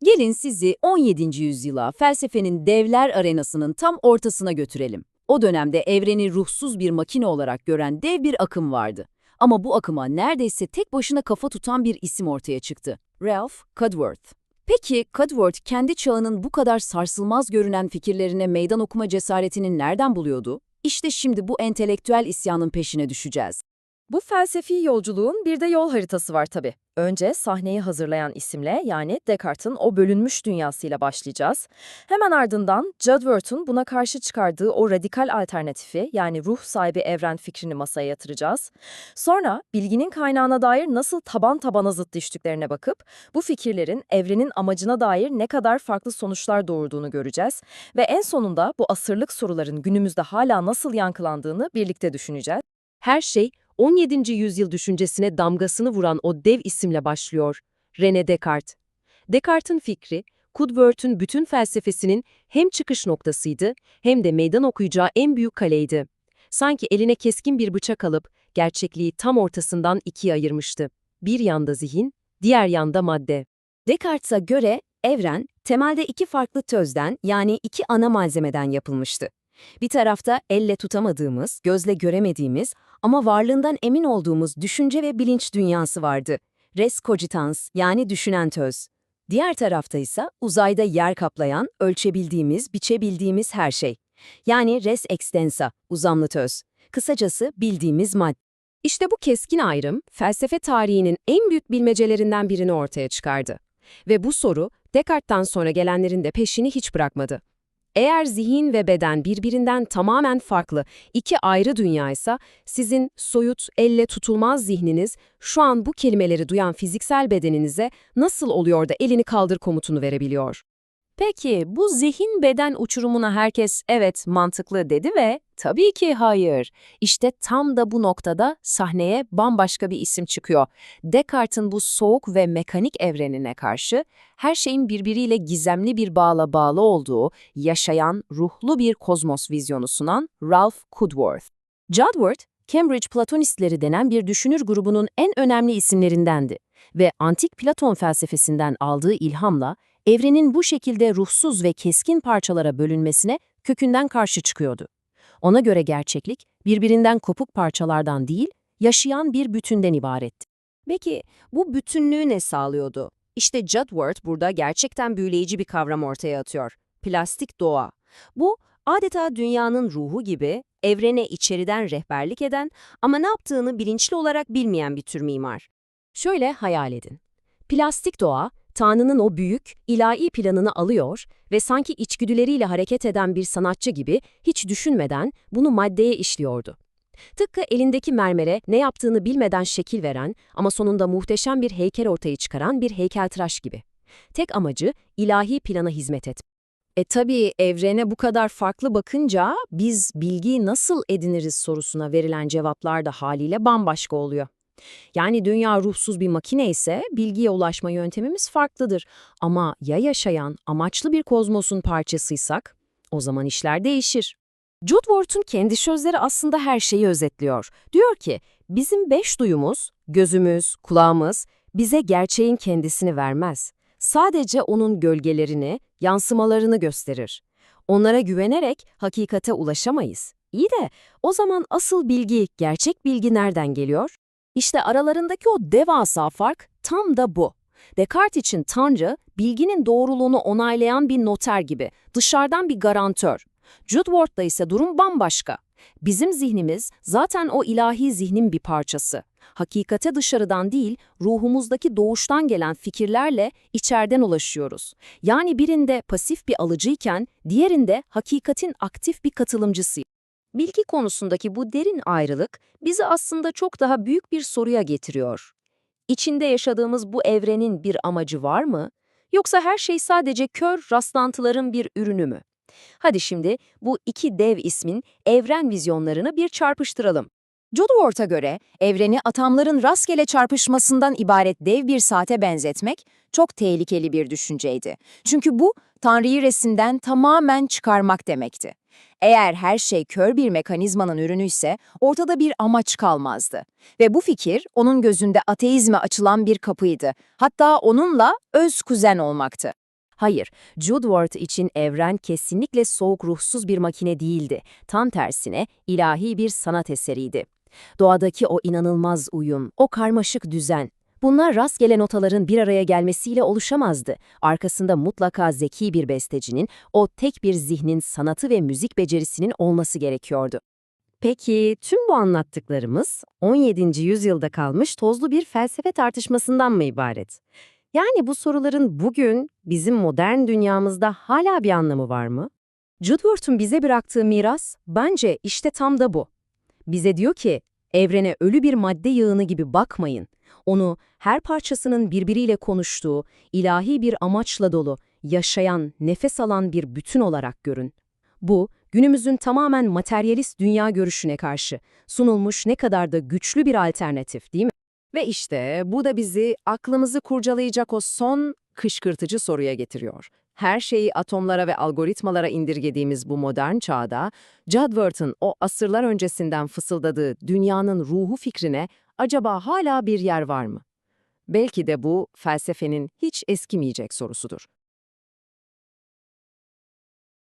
Gelin sizi 17. yüzyıla, felsefenin devler arenasının tam ortasına götürelim. O dönemde evreni ruhsuz bir makine olarak gören dev bir akım vardı. Ama bu akıma neredeyse tek başına kafa tutan bir isim ortaya çıktı. Ralph Cudworth. Peki Cudworth kendi çağının bu kadar sarsılmaz görünen fikirlerine meydan okuma cesaretini nereden buluyordu? İşte şimdi bu entelektüel isyanın peşine düşeceğiz. Bu felsefi yolculuğun bir de yol haritası var tabii. Önce sahneyi hazırlayan isimle yani Descartes'in o bölünmüş dünyasıyla başlayacağız. Hemen ardından Cudworth'un buna karşı çıkardığı o radikal alternatifi yani ruh sahibi evren fikrini masaya yatıracağız. Sonra bilginin kaynağına dair nasıl taban tabana zıt düştüklerine bakıp bu fikirlerin evrenin amacına dair ne kadar farklı sonuçlar doğurduğunu göreceğiz. Ve en sonunda bu asırlık soruların günümüzde hala nasıl yankılandığını birlikte düşüneceğiz. Her şey 17. yüzyıl düşüncesine damgasını vuran o dev isimle başlıyor. René Descartes. Descartes'in fikri, Cudworth'un bütün felsefesinin hem çıkış noktasıydı hem de meydan okuyacağı en büyük kaleydi. Sanki eline keskin bir bıçak alıp gerçekliği tam ortasından ikiye ayırmıştı. Bir yanda zihin, diğer yanda madde. Descartes'a göre evren temelde iki farklı tözden yani iki ana malzemeden yapılmıştı. Bir tarafta elle tutamadığımız, gözle göremediğimiz ama varlığından emin olduğumuz düşünce ve bilinç dünyası vardı. Res cogitans yani düşünen töz. Diğer tarafta ise uzayda yer kaplayan, ölçebildiğimiz, biçebildiğimiz her şey. Yani res extensa, uzamlı töz. Kısacası bildiğimiz madde. İşte bu keskin ayrım, felsefe tarihinin en büyük bilmecelerinden birini ortaya çıkardı. Ve bu soru, Descartes'ten sonra gelenlerin de peşini hiç bırakmadı. Eğer zihin ve beden birbirinden tamamen farklı iki ayrı dünyaysa, sizin soyut, elle tutulmaz zihniniz şu an bu kelimeleri duyan fiziksel bedeninize nasıl oluyor da elini kaldır komutunu verebiliyor? Peki bu zihin-beden uçurumuna herkes evet mantıklı dedi ve tabii ki hayır. İşte tam da bu noktada sahneye bambaşka bir isim çıkıyor. Descartes'in bu soğuk ve mekanik evrenine karşı her şeyin birbiriyle gizemli bir bağla bağlı olduğu, yaşayan, ruhlu bir kozmos vizyonu sunan Ralph Cudworth. Cudworth, Cambridge Platonistleri denen bir düşünür grubunun en önemli isimlerindendi ve antik Platon felsefesinden aldığı ilhamla evrenin bu şekilde ruhsuz ve keskin parçalara bölünmesine kökünden karşı çıkıyordu. Ona göre gerçeklik, birbirinden kopuk parçalardan değil, yaşayan bir bütünden ibaretti. Peki, bu bütünlüğü ne sağlıyordu? İşte Cudworth burada gerçekten büyüleyici bir kavram ortaya atıyor. Plastik doğa. Bu, adeta dünyanın ruhu gibi, evrene içeriden rehberlik eden ama ne yaptığını bilinçli olarak bilmeyen bir tür mimar. Şöyle hayal edin. Plastik doğa, Tanrı'nın o büyük, ilahi planını alıyor ve sanki içgüdüleriyle hareket eden bir sanatçı gibi hiç düşünmeden bunu maddeye işliyordu. Tıpkı elindeki mermere ne yaptığını bilmeden şekil veren ama sonunda muhteşem bir heykel ortaya çıkaran bir heykeltıraş gibi. Tek amacı ilahi plana hizmet etmek. Tabii evrene bu kadar farklı bakınca biz bilgiyi nasıl ediniriz sorusuna verilen cevaplar da haliyle bambaşka oluyor. Yani dünya ruhsuz bir makine ise bilgiye ulaşma yöntemimiz farklıdır. Ama ya yaşayan, amaçlı bir kozmosun parçasıysak, o zaman işler değişir. Cudworth'un kendi sözleri aslında her şeyi özetliyor. Diyor ki, bizim 5 duyumuz, gözümüz, kulağımız, bize gerçeğin kendisini vermez. Sadece onun gölgelerini, yansımalarını gösterir. Onlara güvenerek hakikate ulaşamayız. İyi de o zaman asıl bilgi, gerçek bilgi nereden geliyor? İşte aralarındaki o devasa fark tam da bu. Descartes için Tanrı, bilginin doğruluğunu onaylayan bir noter gibi, dışarıdan bir garantör. Cudworth'ta ise durum bambaşka. Bizim zihnimiz zaten o ilahi zihnin bir parçası. Hakikate dışarıdan değil, ruhumuzdaki doğuştan gelen fikirlerle içeriden ulaşıyoruz. Yani birinde pasif bir alıcıyken, diğerinde hakikatin aktif bir katılımcısı. Bilgi konusundaki bu derin ayrılık bizi aslında çok daha büyük bir soruya getiriyor. İçinde yaşadığımız bu evrenin bir amacı var mı? Yoksa her şey sadece kör rastlantıların bir ürünü mü? Hadi şimdi bu iki dev ismin evren vizyonlarını bir çarpıştıralım. Cudworth'a göre evreni atomların rastgele çarpışmasından ibaret dev bir saate benzetmek çok tehlikeli bir düşünceydi. Çünkü bu Tanrı'yı resimden tamamen çıkarmak demekti. Eğer her şey kör bir mekanizmanın ürünüyse ortada bir amaç kalmazdı. Ve bu fikir onun gözünde ateizme açılan bir kapıydı. Hatta onunla öz kuzen olmaktı. Hayır, Judworth için evren kesinlikle soğuk ruhsuz bir makine değildi. Tam tersine ilahi bir sanat eseriydi. Doğadaki o inanılmaz uyum, o karmaşık düzen, bunlar rastgele notaların bir araya gelmesiyle oluşamazdı. Arkasında mutlaka zeki bir bestecinin, o tek bir zihnin sanatı ve müzik becerisinin olması gerekiyordu. Peki tüm bu anlattıklarımız 17. yüzyılda kalmış tozlu bir felsefe tartışmasından mı ibaret? Yani bu soruların bugün bizim modern dünyamızda hala bir anlamı var mı? Judworth'un bize bıraktığı miras bence işte tam da bu. Bize diyor ki, evrene ölü bir madde yığını gibi bakmayın. Onu her parçasının birbiriyle konuştuğu, ilahi bir amaçla dolu, yaşayan, nefes alan bir bütün olarak görün. Bu, günümüzün tamamen materyalist dünya görüşüne karşı sunulmuş ne kadar da güçlü bir alternatif, değil mi? Ve işte bu da bizi aklımızı kurcalayacak o son kışkırtıcı soruya getiriyor. Her şeyi atomlara ve algoritmalara indirgediğimiz bu modern çağda, Judworth'ın o asırlar öncesinden fısıldadığı dünyanın ruhu fikrine acaba hala bir yer var mı? Belki de bu felsefenin hiç eskimeyecek sorusudur.